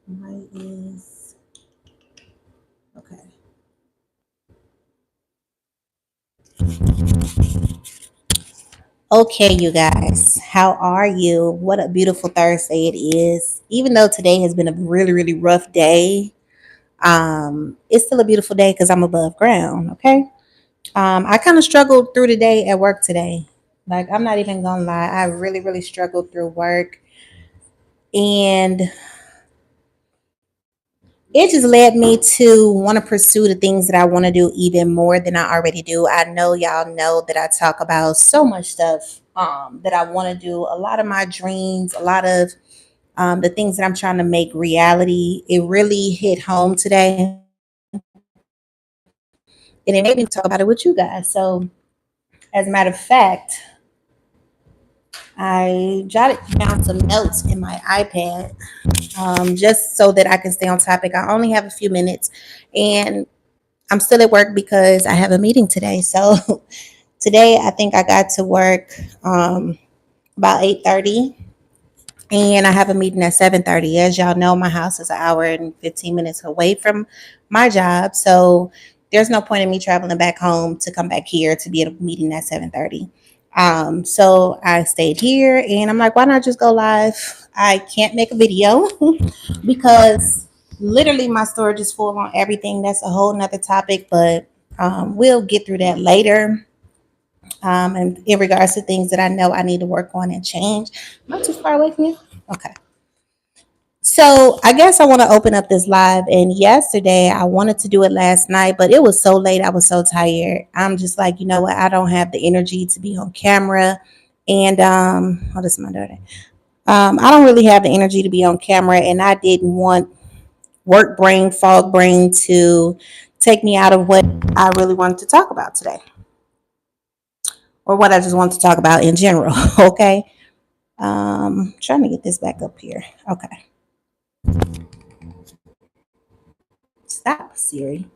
Why is okay. Okay, you guys, how are you? What a beautiful Thursday it is. Even though today has been a really, really rough day, it's still a beautiful day because I'm above ground. Okay. I kind of struggled through the day at work today. Like, I'm not even gonna lie, I really, really struggled through work, and it just led me to want to pursue the things that I want to do even more than I already do. I know y'all know that I talk about so much stuff that I want to do. A lot of my dreams, a lot of the things that I'm trying to make reality. It really hit home today, and it made me talk about it with you guys. So, as a matter of fact, I jotted down some notes in my iPad just so that I can stay on topic. I only have a few minutes, and I'm still at work because I have a meeting today. So today I think I got to work about 8:30, and I have a meeting at 7:30. As y'all know, my house is an hour and 15 minutes away from my job, so there's no point in me traveling back home to come back here to be at a meeting at 7:30. So I stayed here, and I'm like, why not just go live? I can't make a video because literally my storage is full on everything. That's a whole nother topic, but we'll get through that later. And in regards to things that I know I need to work on and change. Am I too far away from you? Okay. So I guess I want to open up this live. And yesterday I wanted to do it last night, but it was so late. I was so tired. I'm just like, you know what? I don't have the energy to be on camera. And oh, this is my daughter. I don't really have the energy to be on camera, and I didn't want work brain, fog brain to take me out of what I really wanted to talk about today, or what I just wanted to talk about in general. Okay. Trying to get this back up here. Okay. Stop, Siri.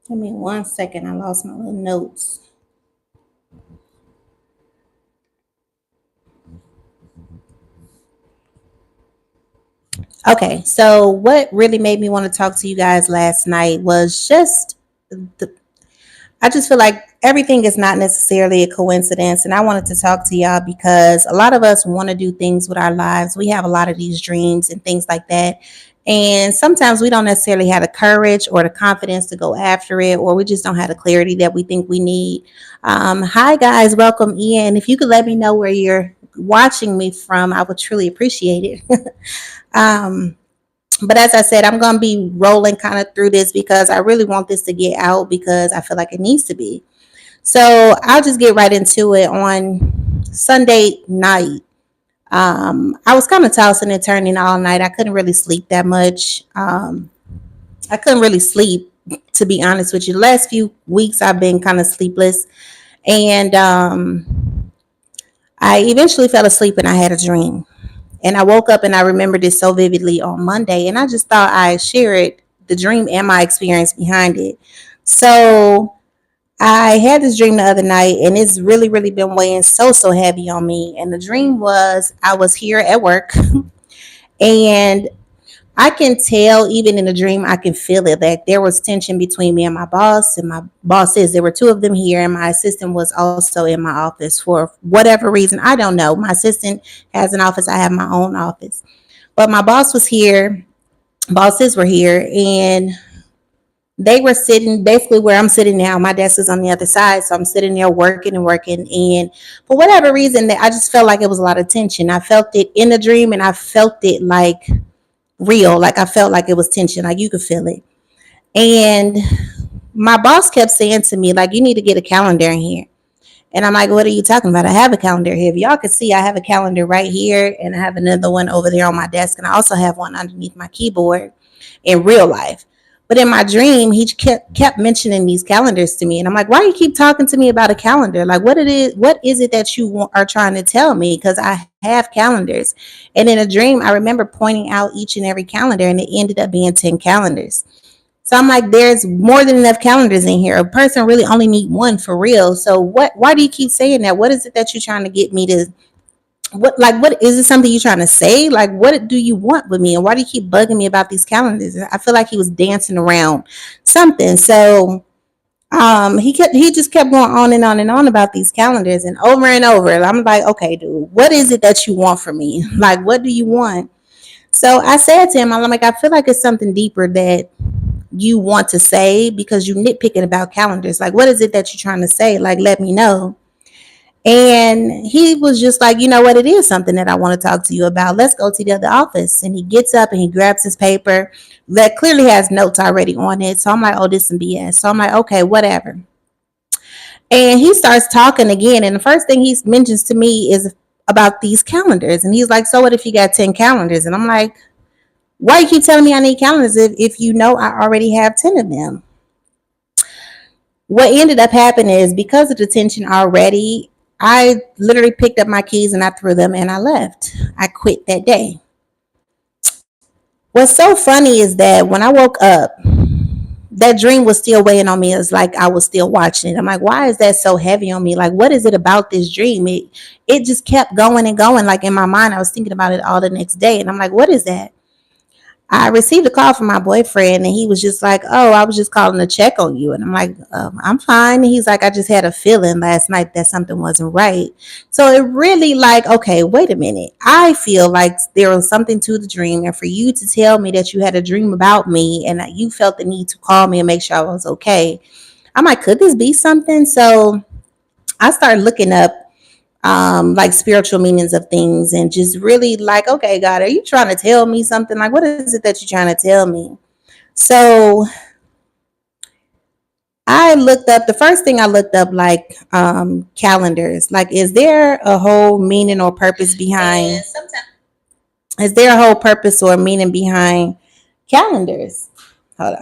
Give me 1 second. I lost my little notes. Okay, so what really made me want to talk to you guys last night was just the, I just feel like everything is not necessarily a coincidence. And I wanted to talk to y'all because a lot of us want to do things with our lives. We have a lot of these dreams and things like that. And sometimes we don't necessarily have the courage or the confidence to go after it, or we just don't have the clarity that we think we need. Hi, guys. Welcome in. If you could let me know where you're watching me from, I would truly appreciate it. um, but as I said, I'm going to be rolling kind of through this because I really want this to get out because I feel like it needs to be. So I'll just get right into it. On Sunday night, I was kind of tossing and turning all night. I couldn't really sleep that much. I couldn't really sleep, to be honest with you. The last few weeks, I've been kind of sleepless. And I eventually fell asleep and I had a dream. And I woke up and I remembered it so vividly on Monday. And I just thought I'd share it, the dream and my experience behind it. So I had this dream the other night, and it's really, really been weighing so heavy on me. And the dream was I was here at work, and I can tell even in the dream, I can feel it that there was tension between me and my boss. And my boss is there were two of them here, and my assistant was also in my office for whatever reason. I don't know. My assistant has an office, I have my own office. But my boss was here, bosses were here, and they were sitting basically where I'm sitting now. My desk is on the other side, so I'm sitting there working and working. And for whatever reason, I just felt like it was a lot of tension. I felt it in the dream, and I felt it like real. Like I felt like it was tension, like you could feel it. And my boss kept saying to me, like, you need to get a calendar in here. And I'm like, what are you talking about? I have a calendar here. If y'all could see, I have a calendar right here, and I have another one over there on my desk, and I also have one underneath my keyboard in real life. But in my dream, he kept mentioning these calendars to me, and I'm like, why do you keep talking to me about a calendar? Like, what is it that you are trying to tell me? Because I have calendars, and in a dream, I remember pointing out each and every calendar, and it ended up being 10 calendars. So I'm like, there's more than enough calendars in here. A person really only need one for real. So what? Why do you keep saying that? What is it that you're trying to get me what is it, something you trying to say? Like, what do you want with me, and why do you keep bugging me about these calendars? I feel like he was dancing around something. So he just kept going on and on and on about these calendars, and over. I'm like, okay, dude, what is it that you want from me? Like, what do you want? So I said to him, I'm like, I feel like it's something deeper that you want to say, because you nitpicking about calendars. Like, what is it that you're trying to say? Like, let me know. And he was just like, you know what, it is something that I want to talk to you about. Let's go to the other office. And he gets up and he grabs his paper that clearly has notes already on it. So I'm like, oh, this is some BS. So I'm like, okay, whatever. And he starts talking again. And the first thing he mentions to me is about these calendars. And he's like, so what if you got 10 calendars? And I'm like, why you keep telling me I need calendars if you know I already have 10 of them? What ended up happening is, because of the tension already, I literally picked up my keys and I threw them and I left. I quit that day. What's so funny is that when I woke up, that dream was still weighing on me. It's like I was still watching it. I'm like, why is that so heavy on me? Like, what is it about this dream? It just kept going and going. Like, in my mind, I was thinking about it all the next day. And I'm like, what is that? I received a call from my boyfriend, and he was just like, oh, I was just calling to check on you. And I'm like, I'm fine. And he's like, I just had a feeling last night that something wasn't right. So it really, like, okay, wait a minute. I feel like there was something to the dream. And for you to tell me that you had a dream about me and that you felt the need to call me and make sure I was okay, I'm like, could this be something? So I started looking up like spiritual meanings of things, and just really like, okay, God, are you trying to tell me something? Like, what is it that you're trying to tell me? So I looked up, the first thing I looked up, like calendars. Like, is there a whole meaning or purpose behind? Is there a whole purpose or meaning behind calendars? Hold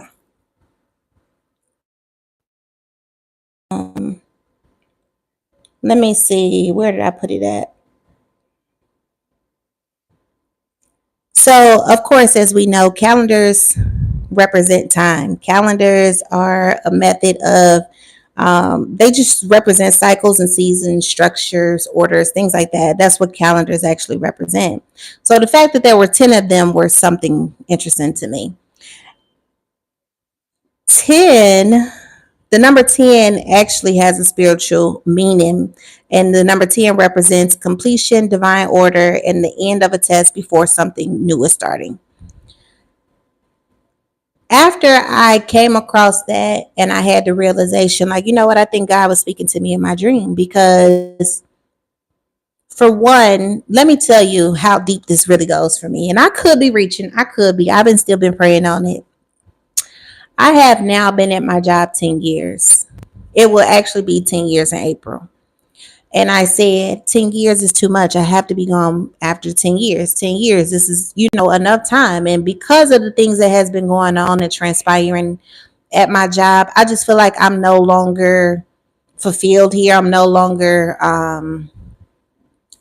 on. Um, Let me see. Where did I put it at? So, of course, as we know, calendars represent time. Calendars are a method of, they just represent cycles and seasons, structures, orders, things like that. That's what calendars actually represent. So, the fact that there were 10 of them were something interesting to me. 10, the number 10 actually has a spiritual meaning, and the number 10 represents completion, divine order, and the end of a test before something new is starting. After I came across that and I had the realization, like, you know what, I think God was speaking to me in my dream, because for one, let me tell you how deep this really goes for me. And I could be reaching, I've been still been praying on it. I have now been at my job 10 years. It will actually be 10 years in April. And I said, 10 years is too much. I have to be gone after 10 years. 10 years, this is, enough time. And because of the things that has been going on and transpiring at my job, I just feel like I'm no longer fulfilled here. I'm no longer, I'm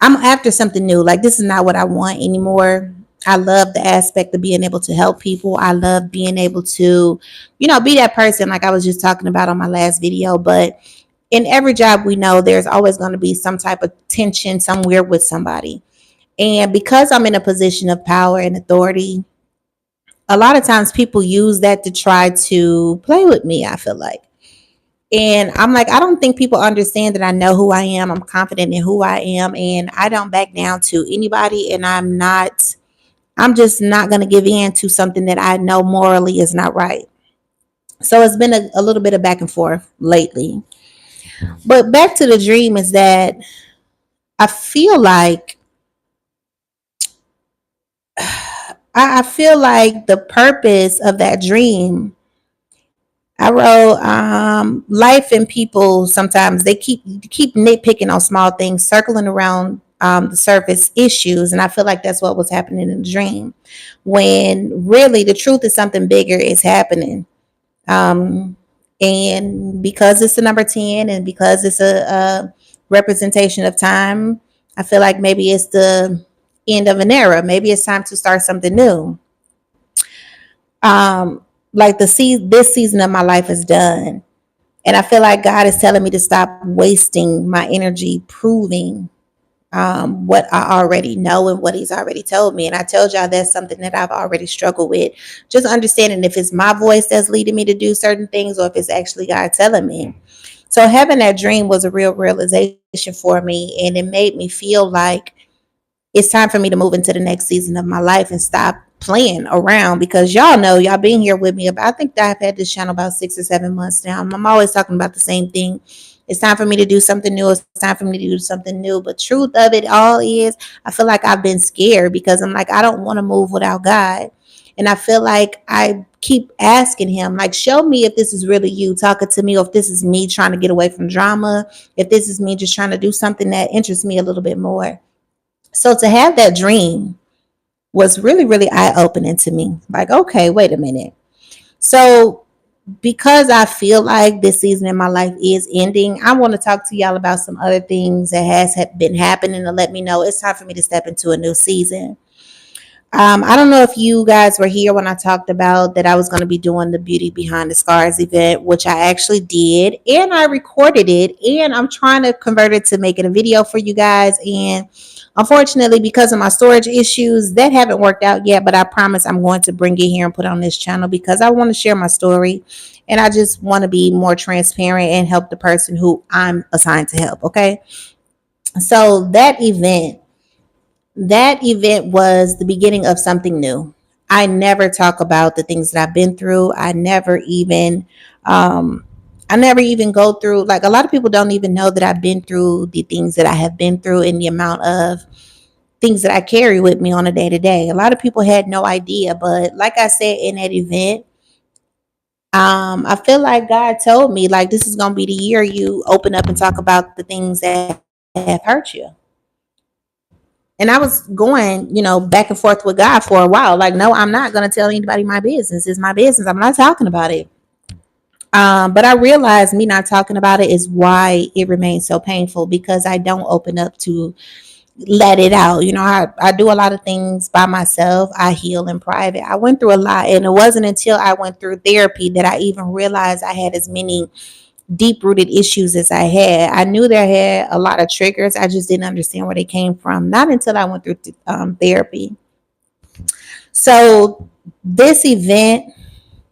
after something new. Like, this is not what I want anymore. I love the aspect of being able to help people. I love being able to, be that person like I was just talking about on my last video. But in every job, we know there's always going to be some type of tension somewhere with somebody. And because I'm in a position of power and authority, a lot of times people use that to try to play with me, I feel like. And I'm like, I don't think people understand that I know who I am. I'm confident in who I am, and I don't back down to anybody. And I'm just not going to give in to something that I know morally is not right. So it's been a little bit of back and forth lately. But back to the dream is that I feel like I feel like the purpose of that dream. I wrote, life and people sometimes they keep nitpicking on small things, circling around the surface issues, and I feel like that's what was happening in the dream. When really the truth is something bigger is happening. Um, and because it's the number 10, and because it's a representation of time, I feel like maybe it's the end of an era. Maybe it's time to start something new. Like this season of my life is done. And I feel like God is telling me to stop wasting my energy proving what I already know and what he's already told me. And I told y'all that's something that I've already struggled with. Just understanding if it's my voice that's leading me to do certain things or if it's actually God telling me. So having that dream was a real realization for me. And it made me feel like it's time for me to move into the next season of my life and stop playing around, because y'all know, y'all been here with me about, I think that I've had this channel about 6 or 7 months now. I'm always talking about the same thing. It's time for me to do something new. It's time for me to do something new. But truth of it all is, I feel like I've been scared because I'm like, I don't want to move without God. And I feel like I keep asking him, like, show me if this is really you talking to me, or if this is me trying to get away from drama, if this is me just trying to do something that interests me a little bit more. So to have that dream was really, really eye opening to me. Like, okay, wait a minute. So, because I feel like this season in my life is ending, I want to talk to y'all about some other things that has been happening to let me know it's time for me to step into a new season. I don't know if you guys were here when I talked about that I was going to be doing the Beauty Behind the Scars event, which I actually did, and I recorded it, and I'm trying to convert it to make it a video for you guys. And unfortunately, because of my storage issues, that haven't worked out yet, but I promise I'm going to bring it here and put it on this channel because I want to share my story, and I just want to be more transparent and help the person who I'm assigned to help. Okay. So that event was the beginning of something new. I never talk about the things that I've been through. Um, I never even go through, like, a lot of people don't even know that I've been through the things that I have been through and the amount of things that I carry with me on a day to day. A lot of people had no idea, but like I said in that event, I feel like God told me, like, this is gonna be the year you open up and talk about the things that have hurt you. And I was going, back and forth with God for a while. Like, no, I'm not going to tell anybody my business. It's my business. I'm not talking about it. But I realized me not talking about it is why it remains so painful, because I don't open up to let it out. I do a lot of things by myself. I heal in private. I went through a lot. And it wasn't until I went through therapy that I even realized I had as many deep rooted issues as I had. I knew there had a lot of triggers. I just didn't understand where they came from. Not until I went through therapy. So this event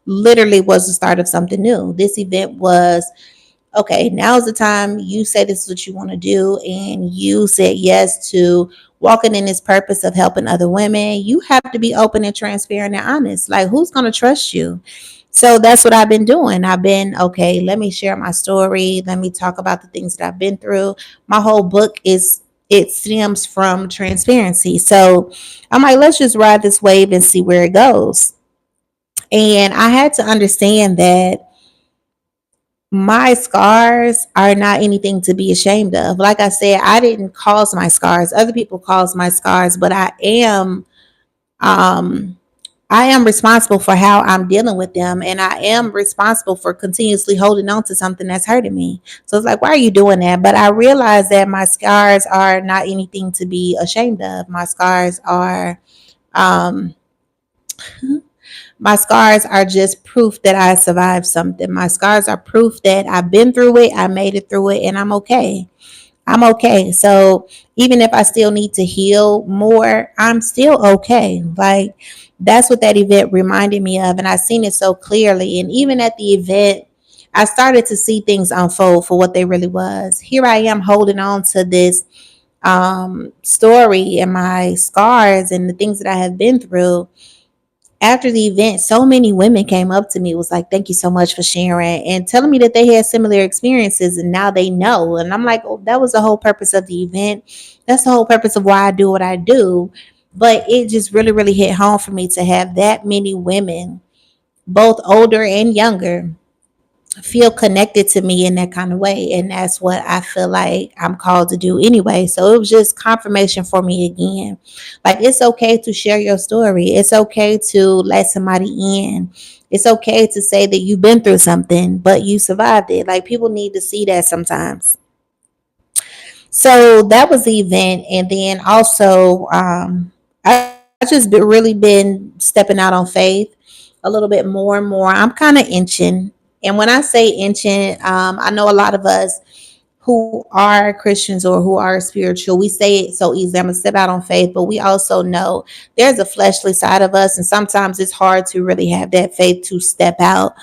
literally was the start of something new. This event was, okay, now's the time. You say this is what you want to do, and you said yes to walking in this purpose of helping other women. You have to be open and transparent and honest. Like, who's going to trust you? So that's what I've been doing. I've been, okay, let me share my story. Let me talk about the things that I've been through. My whole book it stems from transparency. So I'm like, let's just ride this wave and see where it goes. And I had to understand that my scars are not anything to be ashamed of. Like I said, I didn't cause my scars. Other people cause my scars, but um I am responsible for how I'm dealing with them, and I am responsible for continuously holding on to something that's hurting me. So it's like, why are you doing that? But I realize that my scars are not anything to be ashamed of. Um my scars are just proof that I survived something. My scars are proof that I've been through it, I made it through it, and I'm okay. I'm okay. So even if I still need to heal more, I'm still okay. Like, that's what that event reminded me of. And I seen it so clearly. And even at the event, I started to see things unfold for what they really was. Here I am holding on to this story and my scars and the things that I have been through. After the event, so many women came up to me, was like, thank you so much for sharing, and telling me that they had similar experiences and now they know. And I'm like, oh, that was the whole purpose of the event. That's the whole purpose of why I do what I do. But it just really, really hit home for me to have that many women, both older and younger, feel connected to me in that kind of way. And that's what I feel like I'm called to do anyway. So it was just confirmation for me again. Like, it's okay to share your story. It's okay to let somebody in. It's okay to say that you've been through something, but you survived it. Like, people need to see that sometimes. So that was the event. And then also, I just really been stepping out on faith a little bit more and more. I'm kind of inching. And when I say inching, I know a lot of us who are Christians or who are spiritual, we say it so easy. I'm gonna step out on faith, but we also know there's a fleshly side of us, and sometimes it's hard to really have that faith to step out.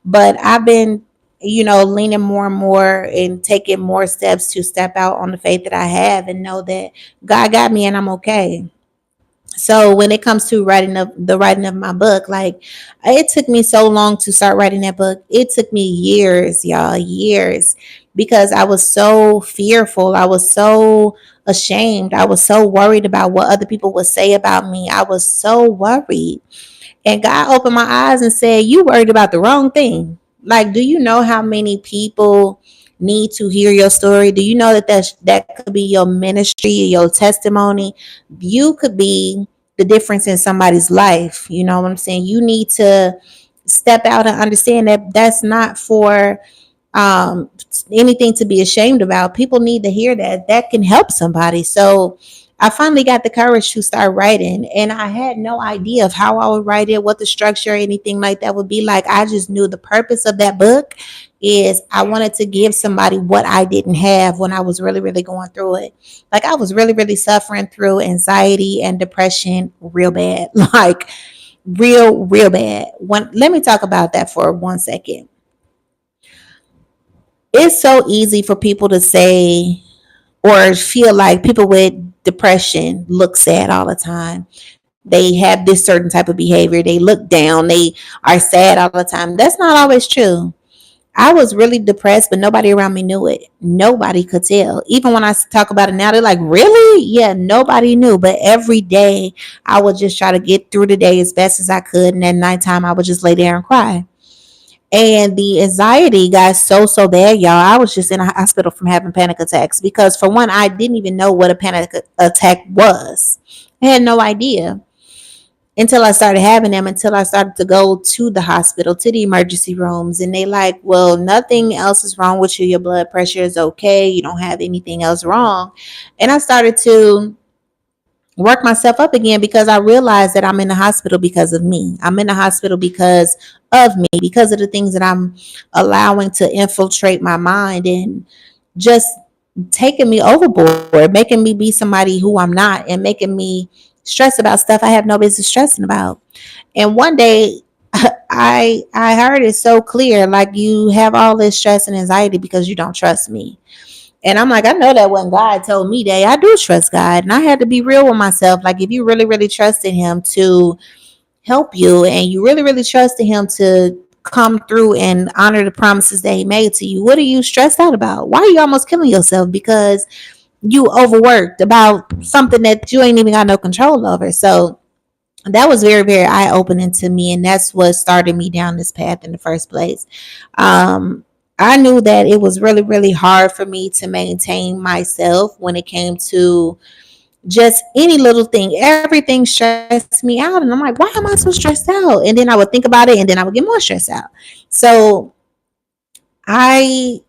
But I've been, leaning more and more and taking more steps to step out on the faith that I have and know that God got me and I'm okay. So when it comes to writing of my book, like it took me so long to start writing that book. It took me years, y'all, years, because I was so fearful. I was so ashamed. I was so worried about what other people would say about me. I was so worried. And God opened my eyes and said, "You worried about the wrong thing." Like, do you know how many people need to hear your story? Do you know that could be your ministry, your testimony? You could be the difference in somebody's life. You know what I'm saying? You need to step out and understand that that's not for um anything to be ashamed about. People need to hear that can help somebody. So I finally got the courage to start writing, and I had no idea of how I would write it, what the structure or anything like that would be like. I just knew the purpose of that book is I wanted to give somebody what I didn't have when I was really, really going through it. Like I was really, really suffering through anxiety and depression real bad. Like real, real bad. Let me talk about that for 1 second. It's so easy for people to say or feel like people with depression look sad all the time. They have this certain type of behavior. They look down. They are sad all the time. That's not always true. I was really depressed, but nobody around me knew it. Nobody could tell. Even when I talk about it now, they're like, "Really?" Yeah, nobody knew. But every day, I would just try to get through the day as best as I could. And at nighttime, I would just lay there and cry. And the anxiety got so bad, y'all. I was just in a hospital from having panic attacks because, for one, I didn't even know what a panic attack was. I had no idea until I started having them, until I started to go to the hospital, to the emergency rooms. And they like, "Well, nothing else is wrong with you. Your blood pressure is okay. You don't have anything else wrong." And I started to work myself up again because I realized that I'm in the hospital because of me. I'm in the hospital because of me, because of the things that I'm allowing to infiltrate my mind and just taking me overboard, making me be somebody who I'm not, and making me stress about stuff I have no business stressing about. And one day I heard it so clear, like, "You have all this stress and anxiety because you don't trust me." And I'm like, I know that when God told me that. I do trust God. And I had to be real with myself. Like, if you really, really trusted Him to help you and you really, really trusted Him to come through and honor the promises that He made to you, what are you stressed out about? Why are you almost killing yourself because you overworked about something that you ain't even got no control over? So that was very, very eye opening to me. And that's what started me down this path in the first place. Um, I knew that it was really, really hard for me to maintain myself when it came to just any little thing. Everything stressed me out. And I'm like, why am I so stressed out? And then I would think about it and then I would get more stressed out. So I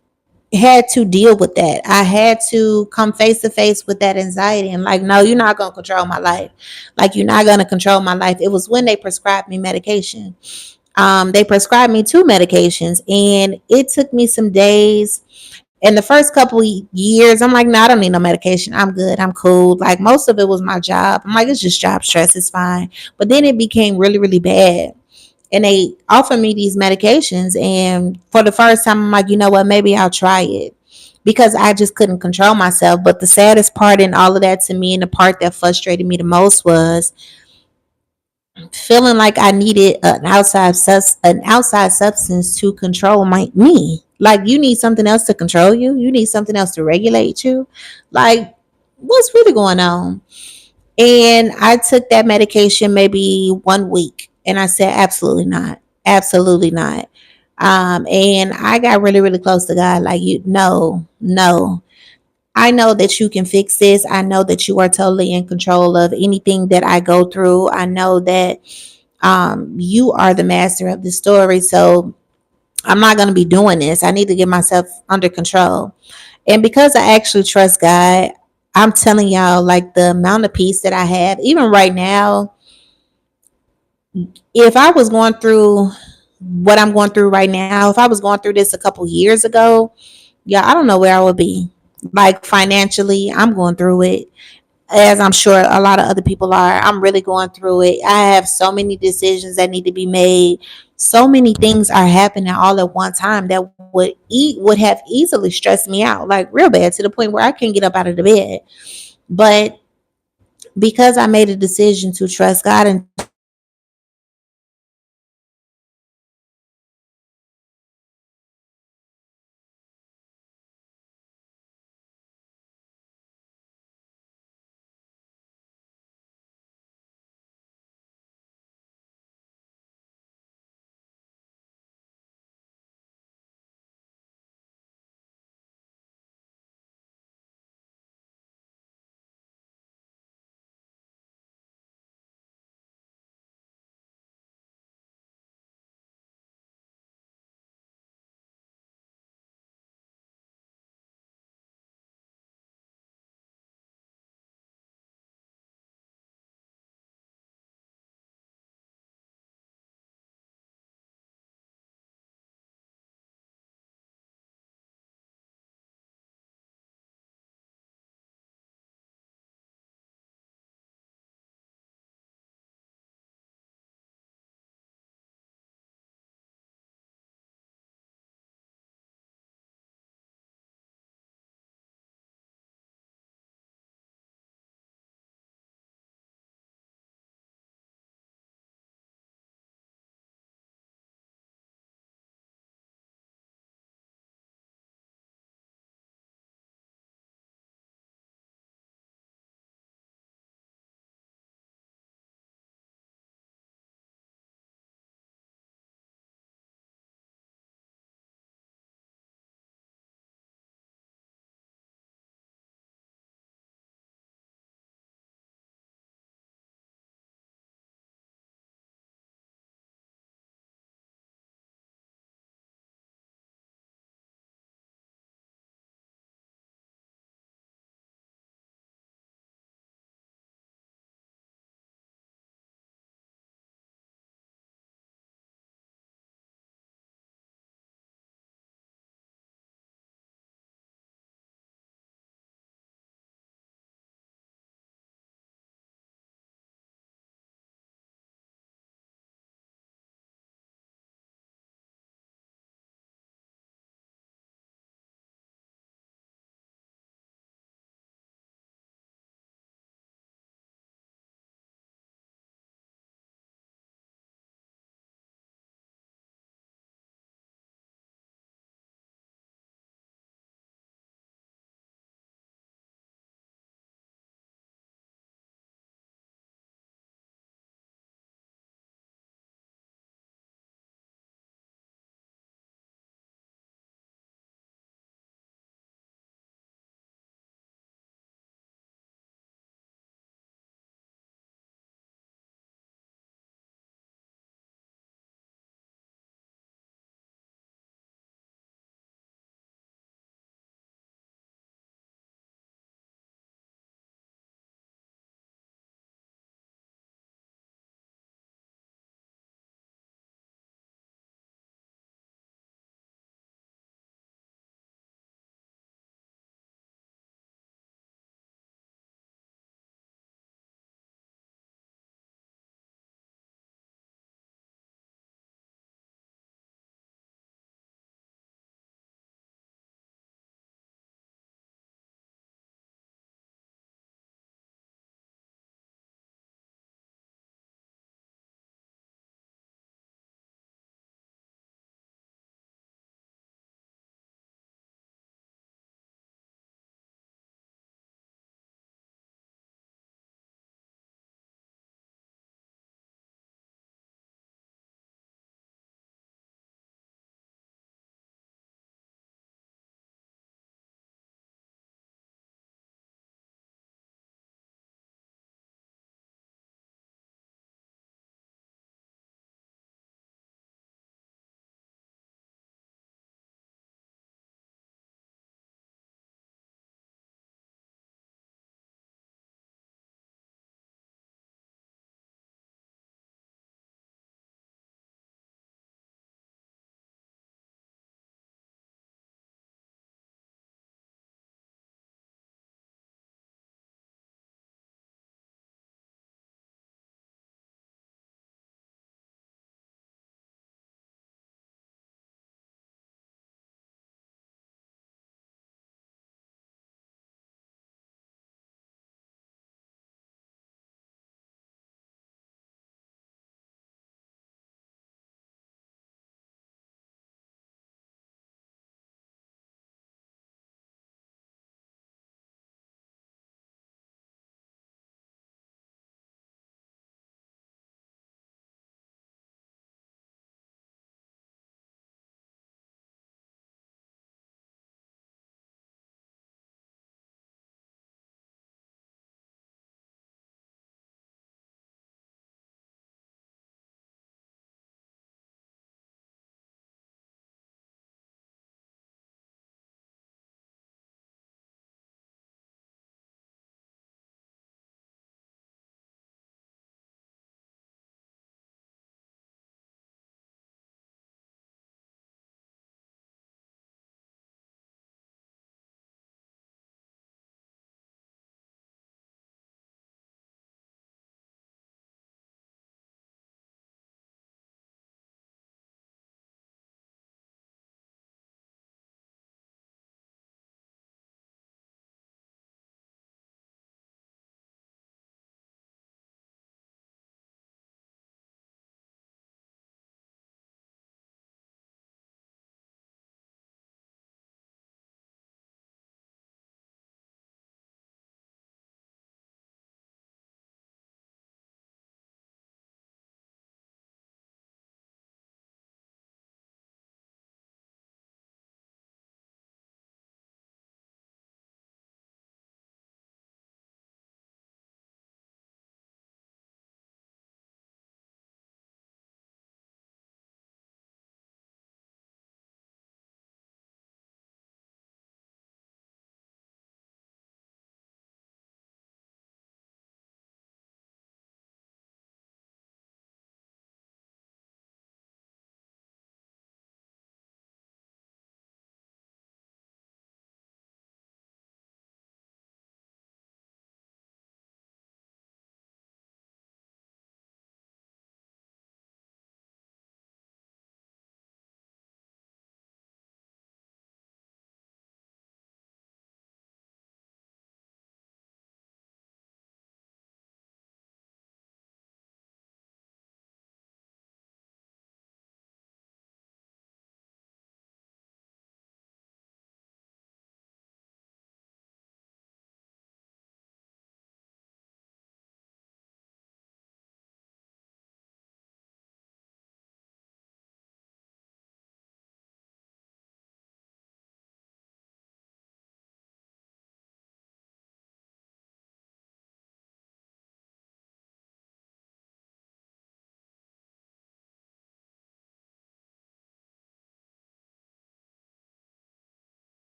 had to deal with that. I had to come face to face with that anxiety and like, no, you're not going to control my life. Like, you're not going to control my life. It was when they prescribed me medication. They prescribed me two medications, and it took me some days. In the first couple of years, I'm like, no, I don't need no medication. I'm good. I'm cool. Like, most of it was my job. I'm like, it's just job stress. It's fine. But then it became really, really bad. And they offered me these medications. And for the first time, I'm like, you know what? Maybe I'll try it because I just couldn't control myself. But the saddest part in all of that to me, and the part that frustrated me the most, was feeling like I needed an outside substance to control me. Like, you need something else to control you. You need something else to regulate you. Like, what's really going on? And I took that medication maybe 1 week, and I said, absolutely not, absolutely not. And I got really, really close to God. Like, you, no, no. I know that you can fix this. I know that you are totally in control of anything that I go through. I know that you are the master of the story. So I'm not going to be doing this. I need to get myself under control. And because I actually trust God, I'm telling y'all, like, the amount of peace that I have, even right now, if I was going through what I'm going through right now, if I was going through this a couple years ago, Yeah, I don't know where I would be. Like financially, I'm going through it, as I'm sure a lot of other people are. I'm really going through it. I have so many decisions that need to be made. So many things are happening all at one time that would have easily stressed me out, like real bad, to the point where I can't get up out of the bed. But because I made a decision to trust God and